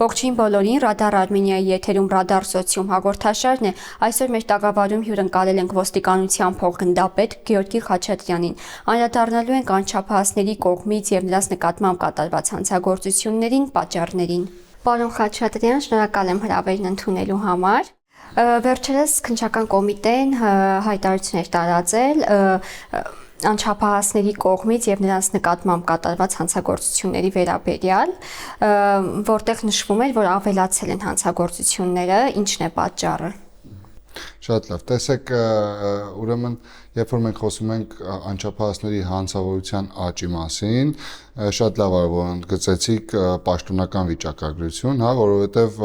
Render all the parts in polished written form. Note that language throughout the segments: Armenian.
Ողջույն բոլորին, Ռադար Արմենիայի եթերում Ռադար Սոցիում հաղորդաշարն է։ Այսօր մեր տաղավարում հյուրընկալել ենք ոստիկանության փոխգնդապետ Գեորգի Խաչատրյանին։ Անդրադառնալու ենք անչափահասների կողմից եւ նրանց նկատմամբ կատարված հանցագործություններին, պատճառներին։ Պարոն Խաչատրյան, շնորհակալ եմ հրավերն ընդունելու համար։ Վերջերս քննչական կոմիտեն հայտարարություն էր տարածել անչափահասների կողմից եւ նրանց նկատմամբ կատարված հանցագործությունների վերաբերյալ, որտեղ նշվում էր, որ ավելացել են հանցագործությունները, ինչն է պատճառը։ Շատ լավ, տեսեք, ուրեմն, երբ որ մենք խոսում ենք անչափահասների հանցավորության աճի մասին, շատ լավ է, որ ընդգծեցիք պաշտոնական վիճակագրություն, որովհետև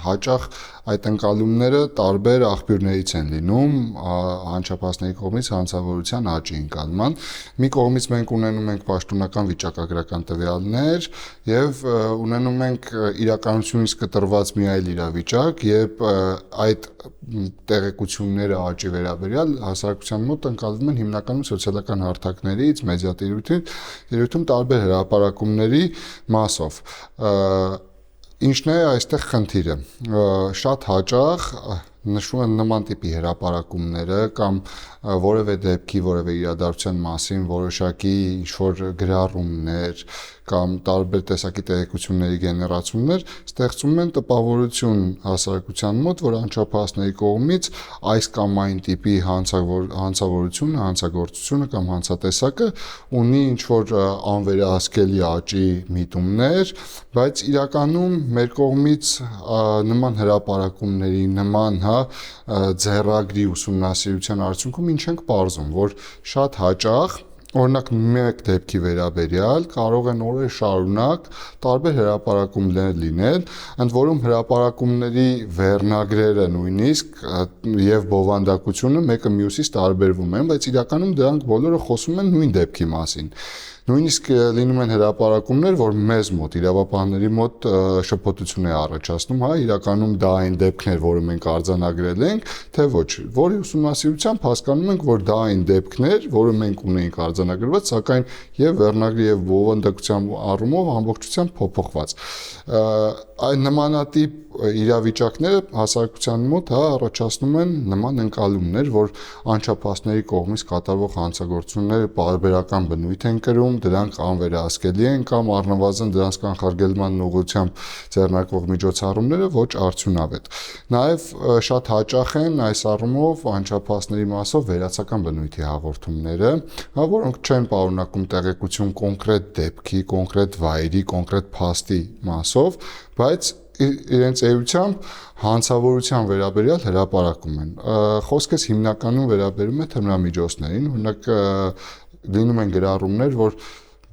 հաճախ այդ ընկալումները տարբեր աղբյուրներից են լինում անչափահասների կողմից հանցավորության աճի ընկալման։ Մի կողմից մենք ունենում ենք պաշտոնական վիճակագրական տվյալներ եւ ունենում ենք իրականությունից կտրված մի այլ իրավիճակ, երբ այդ տեղեկությունները աճի վերաբերյալ հասարակության մոտ ընկալվում են հիմնականում սոցիալական հարթակներից, մեդիատիրույթում տարբեր հրապարակումների մասով։ Ինչն է այստեղ խնդիրը։ Շատ հաճախ նշվում են նման տիպի հրապարակումները կամ որևէ դեպքի, որևէ իրադարձության մասին որոշակի ինչ-որ գրառումներ կամ տարբեր տեսակի տեղեկությունների գեներացումներ ստեղծում են տպավորություն հասարակության մոտ, որ անչափահասների կողմից այս կամ այն տիպի հանցավորությունը, հանցագործությունը կամ հանցատեսակը ունի ինչ-որ անվերահսկելի աճի միտումներ, բայց իրականում մեր կողմից նման հրապարակումների, նման ձեռագրի ուսումնասիրության արդյունքում ինչ ենք պարզում, որ շատ հաճախ օրինակ մեկ դեպքի վերաբերյալ կարող են օրեր շարունակ տարբեր հրապարակումներ լինել, ընդ որում հրապարակումների վերնագրերը նույնիսկ եւ բովանդակությունը մեկը մյուսից տարբերվում են, բայց իրականում դրանք բոլորը խոսում են նույն դեպքի մասին։ Նույնիսկ լինում են հրապարակումներ, որ մեզ մոտ, իրավապահների մոտ շփոթություն է առաջացնում, իրականում դա այն դեպքն էր, որը մենք արձանագրել ենք, թե ոչ, որի ուսումնասիրությամբ հասկանում ենք, որ դա այն դեպքն էր, որը մենք ունեինք արձանագրված, սակայն եւ վերնագրի եւ բովանդակության առումով ամբողջությամբ փոփոխված։ Այն նմանատիպ իրավիճակները հասարակության մոտ առաջացնում են նման ընկալումներ, որ անչափահասների կողմից կատարվող հանցագործությունները պարբերական բնույթ են կրում, դրանք անվերահսկելի են կամ առնվազն դրանց կանխարգելման ուղղությամբ ձեռնարկվող միջոցառումները ոչ արդյունավետ։ Նաև շատ հաճախ են այս առումով անչափահասների մասով վերացական բնույթի հաղորդումները, որոնք չեն պարունակում տեղեկություն կոնկրետ դեպքի, կոնկրետ վայրի, կոնկրետ փաստի մասով, բայց իրենց էությամբ հանցավորության վերաբերյալ հրապարակում են։ Խոսքս հիմնականում վերաբերում է թմրամիջոցներին, օրինակ լինում են գրառումներ, որ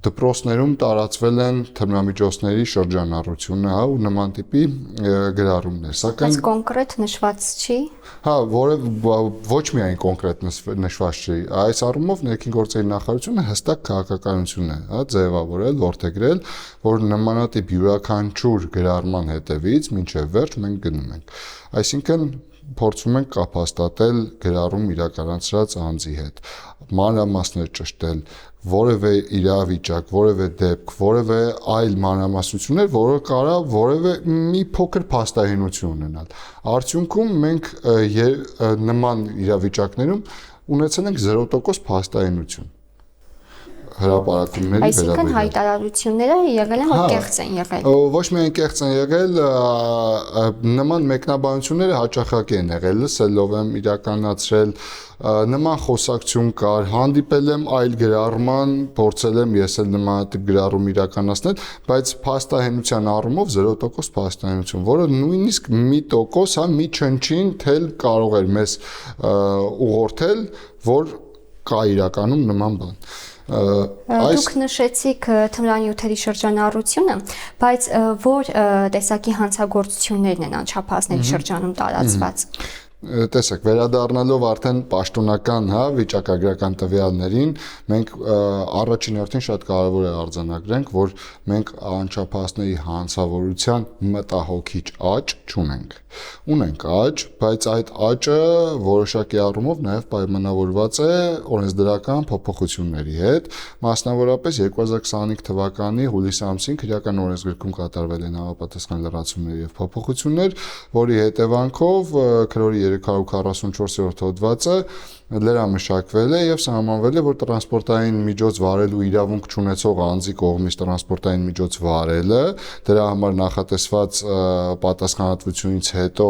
դպրոցներում տարածվել են թմրամիջոցների շրջանառությունը, ու նման տիպի գրառումներ, սակայն Բայց կոնկրետ նշված չի։ Ոչ միայն կոնկրետ նշված չի, այս առումով ներքին գործերի նախարարությունը հստակ քաղաքականություն է ձևավորել, որդեգրել, որ նմանատիպ յուրաքանչյուր գրառման հետևից մինչև վերջ մենք գնում ենք։ Այսինքն փորձում ենք կապ հաստատել գրառում իրականացրած անձի հետ, մանրամասներ ճշտել, որևէ իրավիճակ, որևէ դեպք, որևէ այլ մանրամասնություններ, որը կարա որևէ մի փոքր փաստահինություն ունենալ։ Արդյունքում մենք նման իրավիճակներում ունեցել ենք 0% փաստահինություն հրապարակումների վերաբերյալ։ Այսինքն հայտարարությունները եղել են, որ կեղծ են եղել։ Ոչ միայն կեղծ են եղել, նման մեկնաբանությունները հաճախակի են եղել, լսելով եմ իրականացրել, նման խոսակցություն կար, հանդիպել եմ այլ գրառման, փորձել եմ ես էլ նմանատիպ գրառում իրականացնել, բայց փաստահենության առումով 0% փաստահենություն, որը նույնիսկ 1%, մի չնչին թել կարող էր մեզ ուղղորդել, որ կա իրականում նման բան։ Դուք նշեցիք թմրանյութերի շրջանառությունը, բայց որ տեսակի հանցագործություններն են անչափահասների շրջանում տարածված։ տեսեք, վերադառնալով արդեն պաշտոնական, վիճակագրական տվյալներին, մենք առաջին հերթին շատ կարևոր է արձանագրենք, որ մենք անչափահասների հանցավորության մտահոգիչ աճ չունենք։ Ունենք աճ, բայց այդ աճը որոշակի առումով նաև պայմանավորված է օրենսդրական փոփոխությունների հետ, մասնավորապես 2025 թվականի հուլիս ամսին քրեական օրենսգրքում կատարվել են համապատասխան լրացումներ եւ փոփոխություններ, որի հետևանքով քրորի 344-րդ հոդվածը լրամշակվել է եւ սահմանվել է, որ տրանսպորտային միջոց վարելու իրավունք չունեցող անձի կողմից տրանսպորտային միջոց վարելը, դրա համար նախատեսված պատասխանատվությունից հետո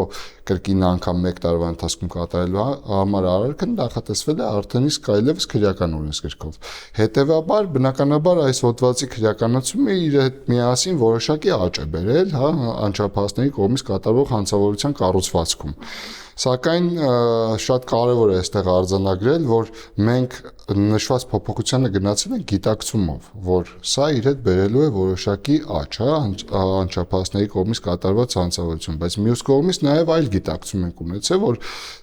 կրկին անգամ 1 տարվա ընթացքում կատարելու համար արարքը նախատեսվել է արդեն իսկ այլևս քրեական օրենսգրքով։ Հետևաբար, բնականաբար այս հոդվածի քրեականացումը իր հետ միասին որոշակի աճ է բերել, անչափահասների կողմից կատարվող հանցավորության կառուցվածքում։ Սակայն շատ կարևոր է այստեղ արձանագրել, որ մենք նշված փոփոխությանը գնացել ենք գիտակցումով, որ սա իր հետ բերելու է որոշակի աճ, անչափահասների կողմից կատարված հանցավորություն, բայց մյուս կողմից նաև այլ գիտակցում ենք ունեցել, որ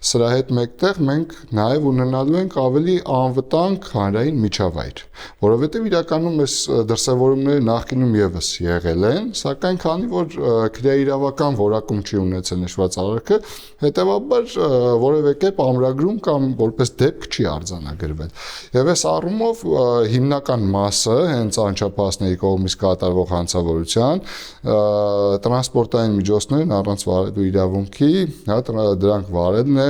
սրա հետ մեկտեղ մենք նաև ունենալու ենք ավելի անվտանգ հանրային միջավայր, որովհետև իրականում այս դրսևորումները նախկինում եւս եղել են, սակայն քանի որ քրեաիրավական որակում չի ունեցել նշված արարքը, հետևաբար որևէ կերպ ամրագրում կամ որպես դեպք չի արձանագրվել։ Եվ այս առումով հիմնական մասը հենց անչափահասների կողմից կատարվող հանցավորության տրանսպորտային միջոցներն առանց վարելու իրավունքի, դրանք վարելն է,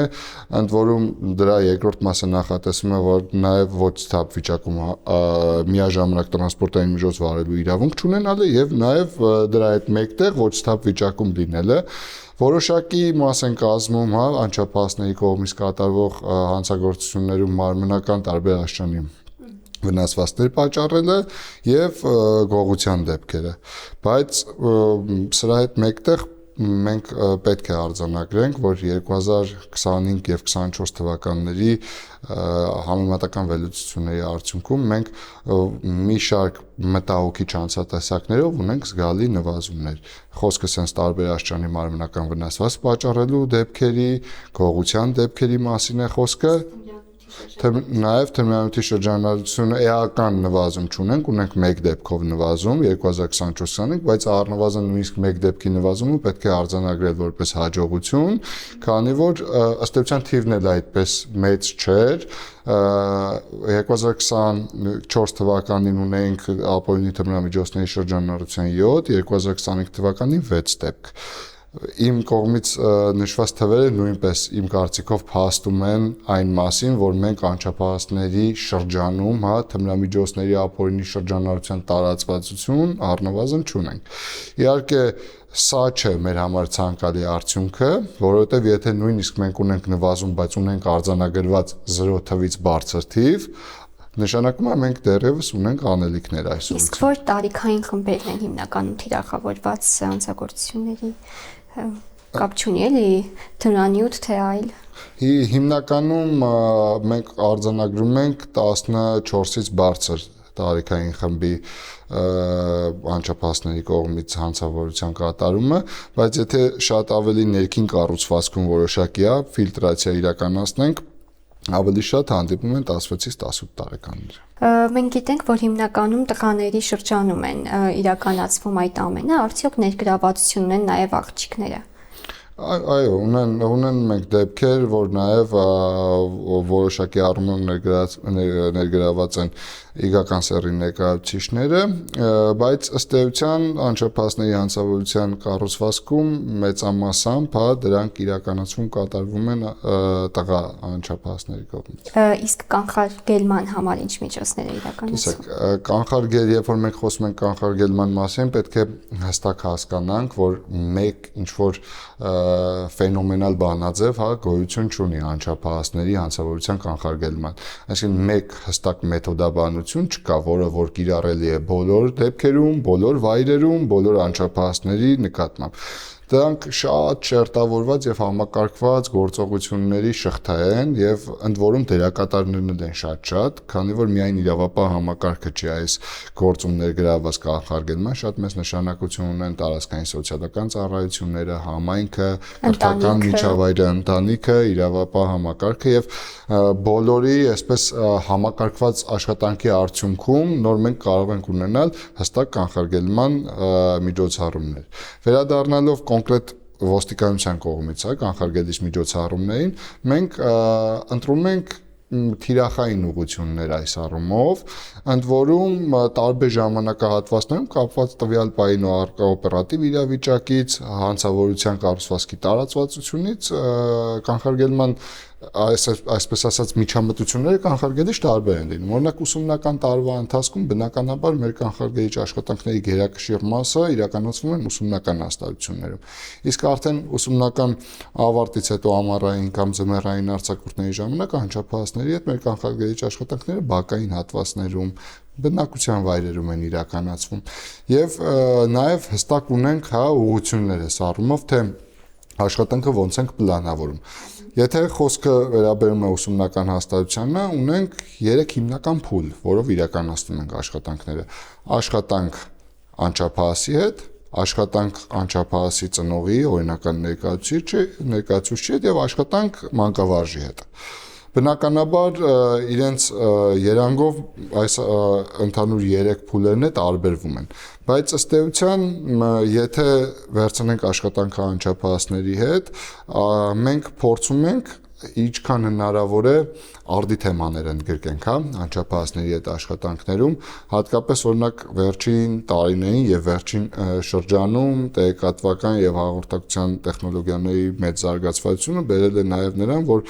ընդ որում դրա երկրորդ մասը նախատեսում է, որ նաև ոչ սթափ վիճակում միաժամանակ տրանսպորտային միջոց վարելու իրավունք չունենալը եւ նաև դրա հետ մեկտեղ ոչ սթափ վիճակում լինելը որոշակի մաս են կազմում, անչափահասների կողմից կատարվող հանցագործություններում մարմնական տարբեր աշճանի վնասվածքներ պատճառելը եւ գողության դեպքերը, բայց սրա հետ մեկտեղ մենք պետք է արձանագրենք, որ 2025 եւ 24 թվականների համեմատական վերլուծությունների արդյունքում մենք մի շարք մտահոգիչ հանցատեսակներով ունենք զգալի նվազումներ։ Խոսքը sense տարբեր աշճանի մարմնական վնասվածք պատճառելու դեպքերի, գողության դեպքերի մասին է խոսքը, նաև թմրանյութի շրջանառությունը էական նվազում չունենք, ունենք 1 դեպքով նվազում 2024-ին, բայց առնվազն նույնիսկ 1 դեպքի նվազումը պետք է արձանագրել որպես հաջողություն, քանի որ ըստ էության թիվն էլ այդպես մեծ չէր, 2024 թվականին ունենք ապօրինի թմրամիջոցների շրջանառության 7, 2025 թվականին 6 դեպք։ Իմ կողմից նշված թվերը նույնպես իմ կարծիքով փաստում են այն մասին, որ մենք անչափահասների շրջանում, թմրամիջոցների ապօրինի շրջանառության տարածվածություն առնվազն չունենք։ Իհարկե, սա չէ մեր համար ցանկալի արդյունքը, որովհետև եթե նույնիսկ մենք ունենք նվազում, բայց ունենք արձանագրված 0 թվից բարձր թիվ, նշանակում է մենք դեռևս ունենք անելիքներ այսօր։ Իսկ որ տարիքային խմբերն են հիմնականում թիրախավորված հանցագործությունների կապ չունի էլի թմրանյութ թե այլ։ Հիմնականում մենք արձանագրում ենք 14-ից բարձր տարիքային խմբի անչափահասների կողմից հանցավորության կատարումը, բայց եթե շատ ավելի ներքին կառուցվածքում որոշակի ֆիլտրացիա իրականացնենք, ավելի շատ հանդիպում են 16-ից 18 տարեկանները։ Մենք գիտենք, որ հիմնականում տղաների շրջանում են իրականացվում այդ ամենը, արդյոք ներգրավվածություն ունեն նաև աղջիկները։ Այո, ունեն մենք դեպքեր, որ նաև որոշակի առումով ներգրաված են իգական սեռի ներկայացուցիչները, բայց ըստ էության անչափահասների հանցավորության կառուցվածքում մեծամասամբ դրանք իրականացվում կատարվում են տղա անչափահասների կողմից։ Իսկ կանխարգելման համար ինչ միջոցներ է իրականացվում։ Կանխարգել, երբ որ մենք խոսում ենք կանխարգելման մասին, պետք է հստակ հասկանանք, որ մեկ ինչ որ ֆենոմենալ բանաձև գոյություն չունի անչափահասների հանցավորության կանխարգելման։ Այսինքն մեկ հստակ մեթոդաբանություն չկա, որը որ կիրառելի է բոլոր դեպքերում, բոլոր վայրերում, բոլոր անչափահասների նկատմամբ։ դրանք շատ շերտավորված եւ համակարգված գործողությունների շղթա են եւ ընդ որում դերակատարներն են շատ, քանի որ միայն իրավապահ համակարգը չի այս գործում ներգրավված կանխարգելման, շատ մեծ նշանակություն ունեն տարածքային սոցիալական ծառայությունները, համայնքը, կրթական միջավայրը, ընտանիքը, իրավապահ համակարգը եւ բոլորի այսպես համակարգված աշխատանքի արդյունքում նոր մենք կարող ենք ունենալ հստակ կանխարգելման միջոցառումներ։ Վերադառնալով կոնկրետ ոստիկանության կողմից, կանխարգելիչ միջոցառումներին, մենք ընտրում ենք թիրախային ուղղություններ այս առումով, ընդ որում տարբեր ժամանակահատվածներում կապված տվյալ պահին օպերատիվ իրավիճակից, հանցավորության կառուցվածքի տարածվածությունից կանխարգելման այսպես ասած միջամտությունները կանխարգելիչ տարբեր են լինում։ Օրինակ ուսումնական տարվա ընթացքում բնականաբար մեր կանխարգելիչ աշխատանքների գերակշիռ մասը իրականացվում են ուսումնական հաստատություններում։ Իսկ արդեն ուսումնական ավարտից հետո ամառային կամ ձմեռային արձակուրդների ժամանակ անչափահասների հետ մեր կանխարգելիչ աշխատանքները բակային հատվածներում բնակության վայրերում են իրականացվում եւ նաեւ հստակ ունենք ուղղություններ այս առումով թե աշխատանքը ոնց ենք պլանավորում։ Եթե խոսքը վերաբերում է ուսումնական հաստատությանը, ունենք 3 հիմնական փուլ, որով իրականացնում ենք աշխատանքները։ Աշխատանք անչափահասի հետ, աշխատանք անչափահասի ծնողի, օրինական ներկայացուցիչի հետ եւ աշխատանք մանկավարժի հետ։ Բնականաբար իրենց երանգով այս ընդհանուր 3 փուլերն է տարբերվում են, բայց ըստ էության եթե վերցնենք աշխատանքը անչափահասների հետ, մենք փորձում ենք ինչքան հնարավոր է արդի թեմաներ ընդգրկենք, անչափահասների հետ աշխատանքներում, հատկապես օրինակ վերջին տարիներին եւ վերջին շրջանում տեղեկատվական եւ հաղորդակցության տեխնոլոգիաների մեծ զարգացվածությունը բերել է նաեւ նրան, որ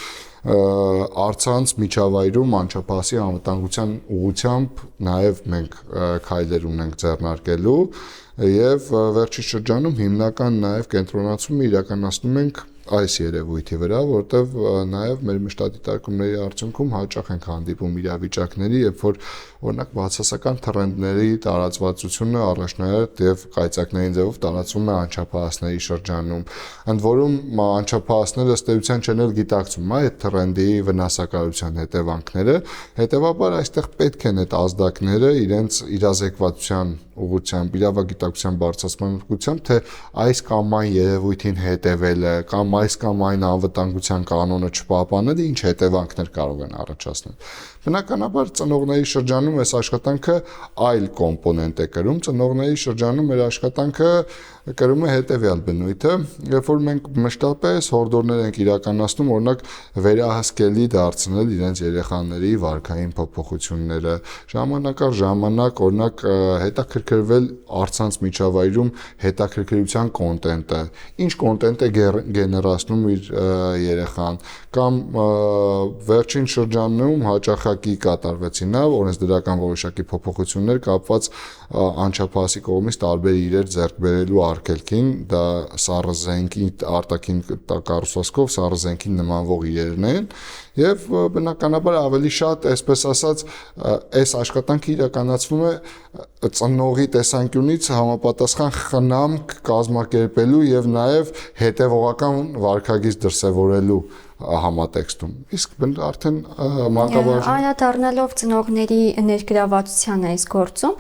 առցանց միջավայրում անչափահասի անվտանգության ուղղությամբ նաեւ մենք քայլեր ունենք ձեռնարկելու եւ վերջին շրջանում հիմնական նաեւ կենտրոնացում իրականացնում ենք այս երևույթի վրա, որտեղ նաև մեր մշտադիտարկումների արդյունքում հաճախ ենք հանդիպում իրավիճակների, երբ որ օրինակ բացասական թրենդների տարածվածությունը առաջնահերթ եւ կայծակների ձևով տարածվում է անչափահասների շրջանում, ընդ որում անչափահասները ըստ էության չեն էլ գիտակցում այդ թրենդի վնասակարության հետևանքները, հետեւաբար այստեղ պետք են այդ ազդակները իրենց իրազեկվածության ուղղությամբ, իրավագիտակցության բարձրացման ուղղությամբ, թե այս կամ այն երևույթին հետևելը կամ այս կամ այն անվտանգության կանոնը չպահպանելը ինչ հետևանքներ կարող են առաջացնել։ Բնականաբար ծնողների շրջանում այս աշխատանքը այլ կոմպոնենտ է կրում, ծնողների շրջանում մեր աշխատանքը կրում է հետևյալ բնույթը, երբ որ մենք մշտապես հորդորներ ենք իրականացնում, օրինակ վերահսկելի դարձնել իրենց երեխաների վարքային փոփոխությունները, ժամանակ առ ժամանակ օրինակ հետաքրքրվել առցանց միջավայրում հետաքրքրության կոնտենտը, ինչ կոնտենտ է գեներացնում իր երեխան, կամ վերջին շրջանում հաճախակի կատարվեցին օրենսդրական որոշակի փոփոխություններ կապված անչափահասի կողմից տարբեր իրեր ձեռք բերելու արգելքին, դա սառը զենքի արտաքին կառուցվածքով սառը զենքին նմանվող իրերն են եւ բնականաբար ավելի շատ, այսպես ասած, այս աշխատանքը իրականացվում է ծնողի տեսանկյունից համապատասխան խնամք կազմակերպելու եւ նաեւ հետեւողական վարքագիծ դրսեւորելու համատեքստում։ Իսկ արդեն մանկավարժ անդրադառնալով ծնողների ներգրավվածության այս գործում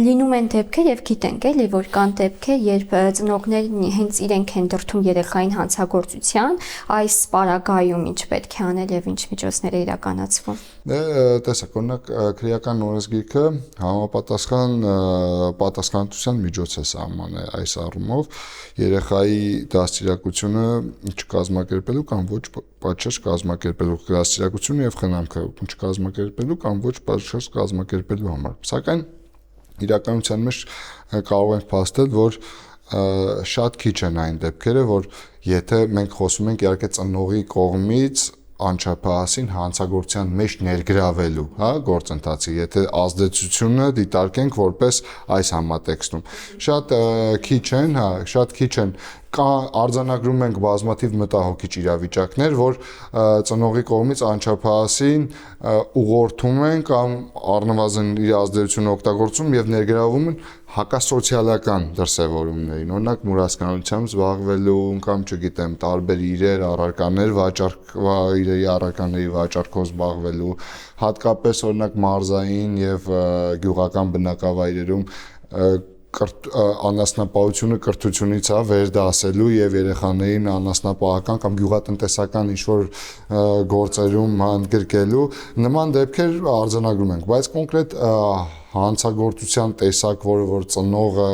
լինում են դեպքեր եւ գիտենք էլի որ կան դեպքեր, երբ ծնողներն հենց իրենք են դրդում երեխային հանցագործության, այս պարագայում ինչ պետք է անել եւ ինչ միջոցներ է իրականացվում։ Տեսեք, օրինակ քրեական օրենսգիրքը համապատասխան պատասխանատվության միջոց է սահմանել այս առումով երեխայի դաստիարակությունը չկազմակերպելու կամ ոչ պատշաճ կազմակերպելու դաստիարակությունը եւ խնամքը չկազմակերպելու կամ ոչ պատշաճ կազմակերպելու համար։ Սակայն իրականության մեջ կարող ենք փաստել, որ շատ քիչ են այն դեպքերը, որ եթե մենք խոսում ենք իհարկե ծնողի կողմից անչափահասին հանցագործության մեջ ներգրավելու, գործընթացի, եթե ազդեցությունը դիտարկենք որպես այս համատեքստում։ Շատ քիչ են արձանագրում ենք բազմաթիվ մտահոգիչ իրավիճակներ, որ ծնողի կողմից անչափահասին ուղղորդում են կամ առնվազն իր ազդեցությունը օգտագործում եւ ներգրավում են հակասոցիալական դրսևորումներին, օրինակ մուրացկանությամբ զբաղվելու կամ չգիտեմ, տարբեր իրեր, իրերի առարկաների վաճառքով զբաղվելու, հատկապես օրինակ մարզային եւ գյուղական բնակավայրերում անասնապահությունը կրթությունից է վերդասելու եւ երեխաներին անասնապահական կամ գյուղատնտեսական ինչ-որ գործերում ընդգրկելու նման դեպքեր արձանագրում ենք, բայց կոնկրետ հանցագործության տեսակ, որ ծնողը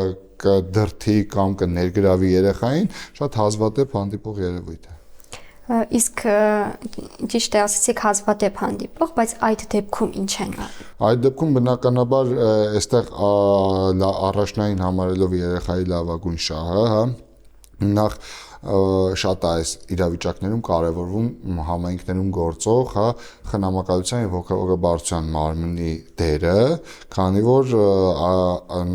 կդրթի կամ կներգրավի երեխային, շատ հազվադեպ հանդիպող երևույթ է։ Իսկ ճիշտ է ասացիք հազվադեպ հանդիպող, բայց այդ դեպքում ինչ են անում։ Այդ դեպքում բնականաբար այստեղ առաջնային համարելով երեխայի լավագույն շահը, հա, նախ շատ այս իրավիճակներում կարևորվում համայնքներում գործող, հա, խնամակալության եւ հոգեբարձության մարմնի դերը, քանի որ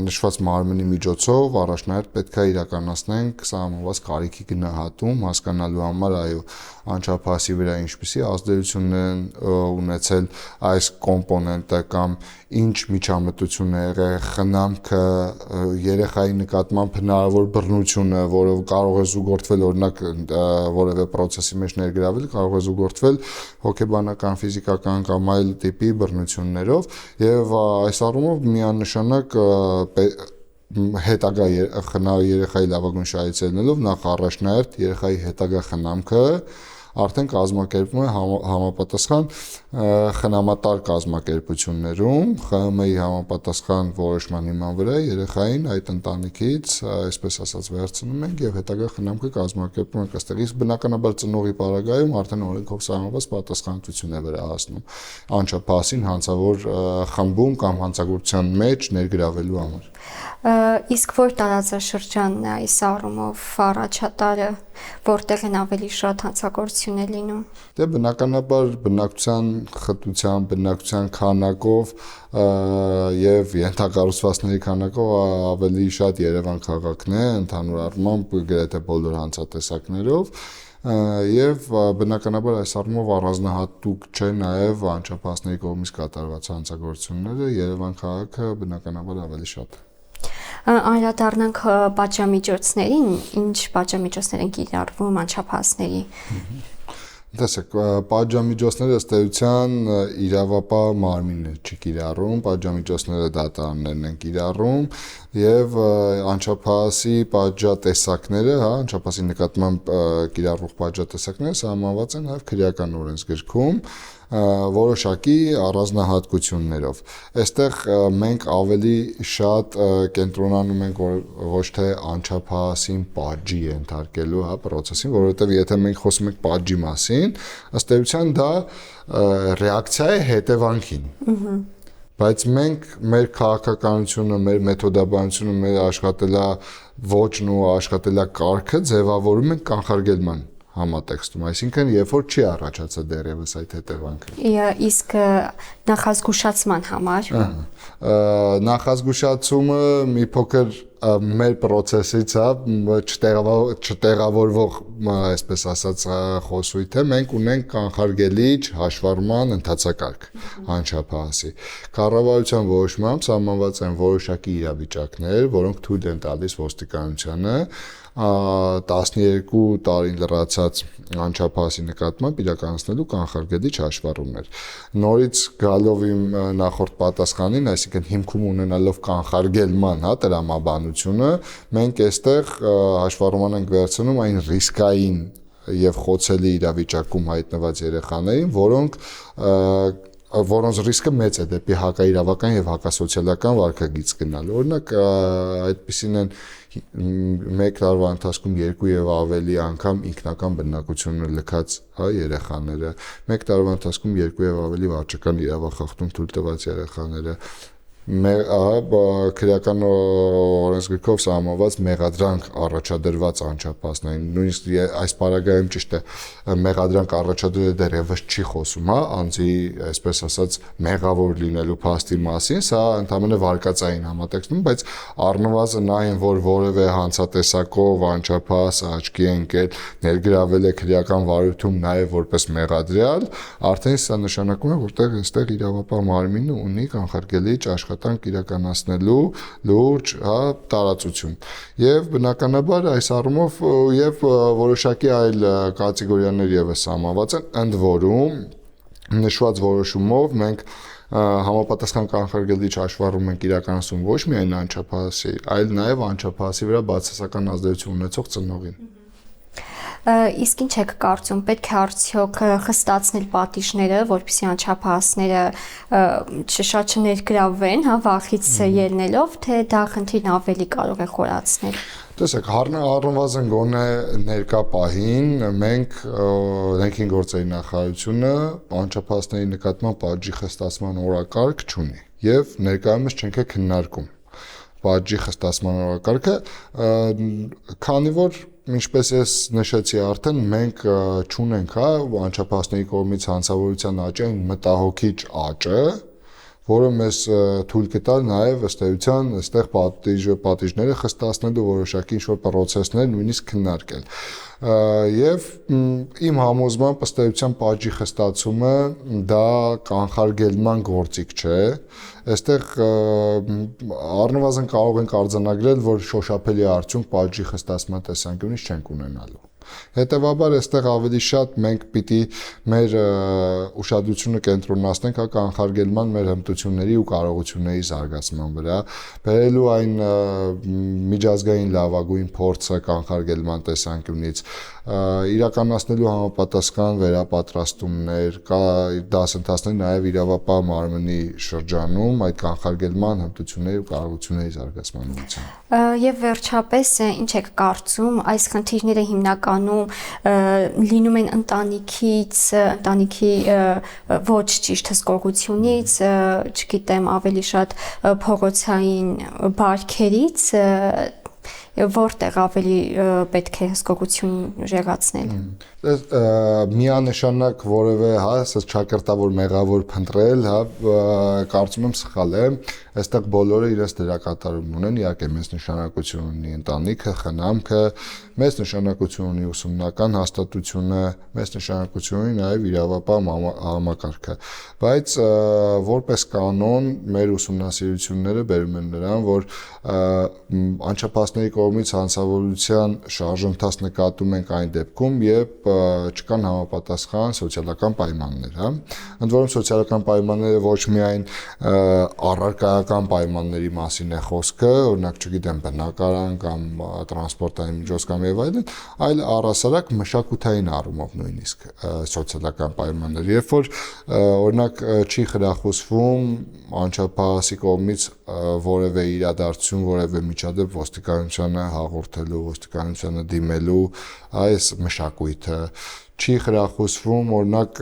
նշված մարմնի միջոցով առաջնահերթ պետք է իրականացնենք սահմանված կարիքի գնահատում, հասկանալու համար այո անչափահասի վրա ինչպիսի ազդեցություն են ունեցել այս կոմպոնենտը կամ ինչ միջամտություն է եղել, խնամքը, երեխայի նկատմամբ հնարավոր բռնությունը, որը կարող է զուգորդվել օրինակ որևէ process-ի մեջ ներգրավել, կարող է զուգորդվել հոգեբանական, ֆիզիկական կամ այլ տիպի բռնություններով եւ այս առումով միանշանակ հետագա երեխայի լավագույն շահից ելնելով նախ առաջնահերթ երեխայի հետագա խնամքը արդեն կազմակերպվում է համապատասխան խնամատար կազմակերպություններում, ԽՄԷ-ի համապատասխան որոշման հիման վրա երեխային այդ ընտանիքից, այսպես ասած, վերցնում ենք եւ հետագա խնամքը կազմակերպում ենք այստեղ։ Իսկ բնականաբար ծնողի պարագայում արդեն օրենքով սահմանված պատասխանատվություն է վերահասնում անչափահասին հանցավոր խմբում կամ հանցագործության մեջ ներգրավելու համար։ Իսկ որ տարածաշրջանն է այս առումով առաջատարը, որտեղ են ավելի շատ հանցագործություններ լինում։ Դե բնականաբար բնակության խտության, բնակության քանակով եւ ենթակառուցվածքների քանակով ավելի շատ Երևան քաղաքն է, ընդհանուր առմամբ գրեթե բոլոր հանցատեսակներով եւ բնականաբար այս առումով առանձնահատուկ չէ նաեւ անչափահասների կողմից կատարված հանցագործությունները, Երևան քաղաքը բնականաբար ավելի շատ է։ Անդրադառնանք պատժամիջոցներին, ինչ պատժամիջոցներ են կիրառվում անչափահասների։ Տեսեք, պատժամիջոցները ըստ էության իրավապահ մարմինը չի կիրառում, պատժամիջոցները դատարաններն են կիրառում եւ անչափահասի պատժատեսակները, հա, անչափահասի նկատմամբ կիրառվող պատժատեսակները սահմանված են նաեւ քրեական օրենսգրքում որոշակի առանձնահատկություններով։ Այստեղ մենք ավելի շատ կենտրոնանում ենք ոչ թե անչափահասին պատժի ենթարկելու, հա, process-ին, որովհետև եթե մենք խոսում ենք պատժի մասին, ըստ էության դա ռեակցիա է հետևանքին։ Բայց մենք մեր քաղաքականությունը, մեր մեթոդաբանությունը, մեր աշխատելաոճն ու աշխատելակարգը ձևավորում ենք կանխարգելման համատեքստում, այսինքն երբ որ չի առաջացել դեռևս այդ հետևանքը։ Իսկ նախազգուշացման համար նախազգուշացումը մի փոքր մեր process-ից է չտեղավորվող, այսպես ասած, խոսույթ է, մենք ունենք կանխարգելիչ հաշվառման ընթացակարգ անչափահասի։ Կառավարության որոշմամբ սահմանված են որոշակի իրավիճակներ, որոնք թույլ են տալիս ոստիկանությանը 12 տարին լրացած անչափահասի նկատմամբ իրականացնելու կանխարգելիչ հաշվառումներ։ Նորից գալով իմ նախորդ պատասխանին, այսինքն հիմքում ունենալով կանխարգելման, հա, տրամաբանությունը, մենք այստեղ հաշվառման ենք վերցնում այն ռիսկային եւ խոցելի իրավիճակում հայտնված երեխաներին, որոնց ռիսկը մեծ է դեպի հակաիրավական եւ հակասոցիալական վարքագիծ գնալ։ Օրինակ, այդպիսին են 1 տարվա ընթացքում 2 եւ ավելի անգամ ինքնական բնակությունը լքած, հա, երեխաները, 1 տարվա ընթացքում 2 եւ ավելի վարչական իրավախախտում թույլ տված երեխաները, քրեական օրենսգրքով սահմանված մեղադրանք առաջադրված անչափահասներին, նույնիսկ այս պարագայում ճիշտ է, մեղադրանք առաջադրել դեռևս չի խոսում, անձի, այսպես ասած, մեղավոր լինելու փաստի մասին, սա ընդհանրապես վարկածային համատեքստում, բայց առնվազն այն, որ որևէ հանցատեսակով անչափահաս աչքի է ընկել, ներգրավել է քրեական վարույթում նաև որպես մեղադրյալ, արդեն սա նշանակում է, որտեղ այստեղ իրավապահ մարմինը ունի կանխարգելիչ աշխատանք իրականացնելու լուրջ տարածություն։ Եվ բնականաբար այս առումով եւ որոշակի այլ կատեգորիաներ եւս սահմանված են, ընդ որում նշված որոշումով մենք համապատասխան կանխարգելիչ հաշվառում ենք իրականացում ոչ միայն անչափահասի, այլ նաև անչափահասի վրա բացասական ազդեցություն ունեցող ծնողին։ Իսկ ինչ եք կարծում, պետք է արդյոք խստացնել պատիժները, որպեսզի անչափահասները շատ չներգրավվեն, վախից ելնելով, թե դա խնդիրն ավելի կարող է խորացնել։ Տեսեք, առնվազն գոնե ներկա պահին մենք ներքին գործերի նախարարությունը անչափահասների նկատմամբ պատժի խստացման օրակարգ չունի եւ ներկայումս չենք քննարկում պատժի խստացման օրակարգը, քանի որ ինչպես ես նշեցի արդեն, մենք չունենք անչափահասների կողմից հանցավորության աճին մտահոգիչ աճը, որը մեզ թույլ կտա նաև ըստ էության այստեղ պատիժները խստացնելու որոշակի ինչ-որ պրոցեսներ նույնիսկ քննարկել։ Եվ իմ համոզմամբ ըստ էության պատժի խստացումը դա կանխարգելման գործիք չէ։ Այստեղ առնվազն կարող ենք արձանագրել, որ շոշափելի արդյունք պատժի խստացման տեսանկյունից չենք ունենալու։ Հետևաբար այստեղ ավելի շատ մենք պիտի մեր ուշադրությունը կենտրոնացնենք կանխարգելման մեր հմտությունների ու կարողությունների զարգացման վրա, բերելու այն միջազգային լավագույն փորձը կանխարգելման տեսանկյունից, իրականացնելու համապատասխան վերապատրաստումներ, դասընթացներ նաև իրավապահ մարմնի շրջանում այդ կանխարգելման հմտությունների ու կարողությունների զարգացման ուղղությամբ։ Եվ վերջապես ինչ եք կարծում, այս խնդիրները հիմնականում լինում են ընտանիքի ոչ ճիշտ հսկողությունից, չգիտեմ, ավելի շատ փողոցային բարքերից, որտեղ ավելի պետք է հսկողություն ժեղացնել։ Միանշանակ որևէ, ասած ճակերտավոր մեղավոր փնտրել, կարծում եմ սխալ է, այստեղ բոլորը իրենց դերակատարում ունեն, իհարկե մեծ նշանակություն ունի ընտանիքը, խնամքը, մեծ նշանակություն ունի ուսումնական հաստատությունը, մեծ նշանակություն ունի նաև իրավապահ համակարգը, բայց որպես կանոն մեր ուսումնասիրությունները բերում են նրան, որ անչափահասների կողմից հանցավորության շարժընթաց նկատում ենք այն դեպքում, երբ չկան համապատասխան սոցիալական պայմաններ, ընդ որում սոցիալական պայմանները ոչ միայն առարկայական պայմանների մասին է խոսքը, օրինակ, չգիտեմ, բնակարան կամ տրանսպորտային միջոց կամ եւ այլն, այլ առհասարակ մշակութային առումով նույնիսկ սոցիալական պայմաններ, երբ որ օրինակ չի խրախուսվում անչափահասի կողմից որևէ իրադարձություն, որևէ միջադեպ ոստիկանությանը հաղորդելու, ոստիկանությանը դիմելու այս մշակույթը չի խրախուսվում, օրինակ,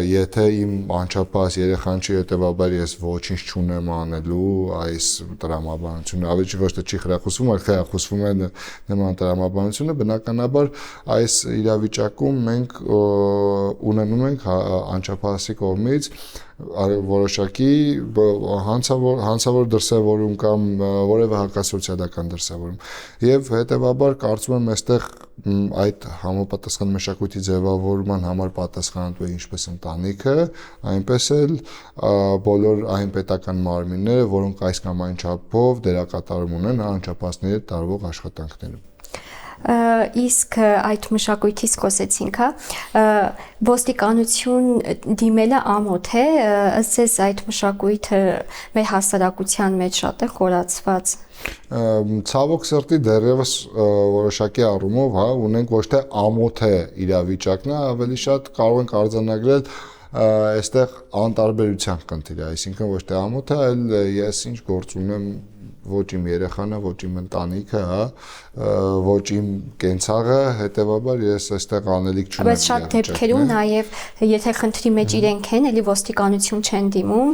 եթե իմ անչափահաս երեխան չի, հետևաբար ես ոչինչ չունեմ անելու, այս տրամաբանությունը ավելի ոչ թե չի խրախուսվում, այլ խրախուսվում է նման տրամաբանությունը, բնականաբար այս իրավիճակում մենք ունենում ենք անչափահասի կողմից որոշակի հանցավոր դրսևորում կամ որևէ հակասոցիալական դրսևորում եւ հետեւաբար կարծում եմ այստեղ այդ համապատասխան մշակույթի ձևավորման համար պատասխանատու է ինչպես ընտանիքը, այնպես էլ բոլոր այն պետական մարմինները, որոնք այս կամ այն չափով դերակատարում ունեն անչափահասների հետ տարվող աշխատանքներում։ Իսկ այդ մշակույթից խոսեցինք, ոստիկանություն դիմելը ամոթ է, ըստ ձեզ այդ մշակույթը մեր հասարակության մեջ շատ է խորացված։ Ցավոք սրտի դեռևս որոշակի առումով, ունենք ոչ թե ամոթ է իրավիճակն է, ավելի շատ կարող ենք արձանագրել այստեղ անտարբերության խնդիր է, այսինքն ոչ թե ամոթ է, այլ ես ինչ գործ ունեմ ոչ իմ երեխան է, ոչ իմ ընտանիքը, հա, ոչ իմ կենցաղը, հետեւաբար ես այստեղ անելիք չունեմ։ Բայց շատ դեպքերում նաև եթե խնդրի մեջ իրենք են, էլի ոստիկանություն չեն դիմում,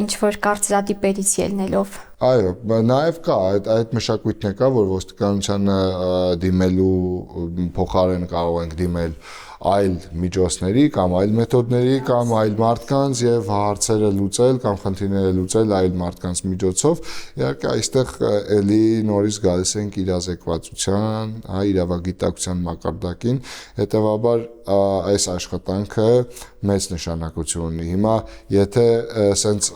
ինչ որ կարծրատիպերից ելնելով։ Այո, նաև կա այդ մշակույթն է կա, որ ոստիկանությանը դիմելու փոխարեն կարող ենք դիմել այլ միջոցների կամ այլ մեթոդների կամ այլ մարդկանց եւ հարցերը լուծել կամ խնդիրները լուծել այլ մարդկանց միջոցով։ Իհարկե այստեղ էլի նորից գալիս ենք իրազեկվածության, հա, իրավագիտակցության մակարդակին, հետեւաբար այս աշխատանքը մեծ նշանակություն ունի։ Հիմա եթե սենց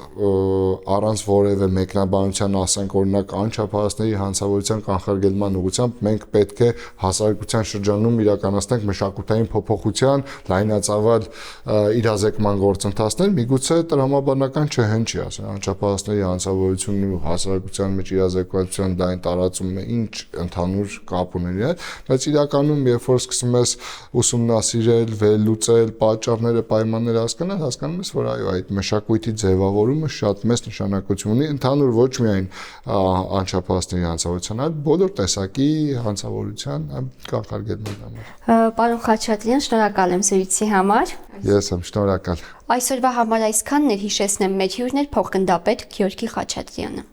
առանց որևէ մեկնաբանության ասենք օրինակ անչափահասների հանցավորության կանխարգելման ուղղությամբ մենք պետք է հասարակության շրջանում իրականացնենք մշակութային փոփոխության, լայնածավալ իրազեկման գործընթացներ, միգուցե տրամաբանական չհնչի, ասենք անչափահասների հանցավորությունն ու հասարակության մեջ իրազեկվածության լայն տարածումը ինչ ընդհանուր կապ ունի, բայց իրականում երբ որ սկսում ես ուսումնասիրել, վերլուծել, պատճառները, պայմանները հասկանում ես, որ այո, այդ մշակույթի ձևավորումը շատ մեծ նշանակություն ունի, ընդհանուր ոչ միայն անչափահասների հանցավորության, այլ բոլոր տեսակի հանցավորության կանխարգելման համար։ Պարոն Խաչատրյան, շնորհակալ եմ զրույցի համար։ Ես եմ շնորհակալ։ Այսօրվա համար այսքանն էր, հիշեցնեմ մեր հյուրն էր փոխգնդապետ Գեորգի Խաչատրյանը։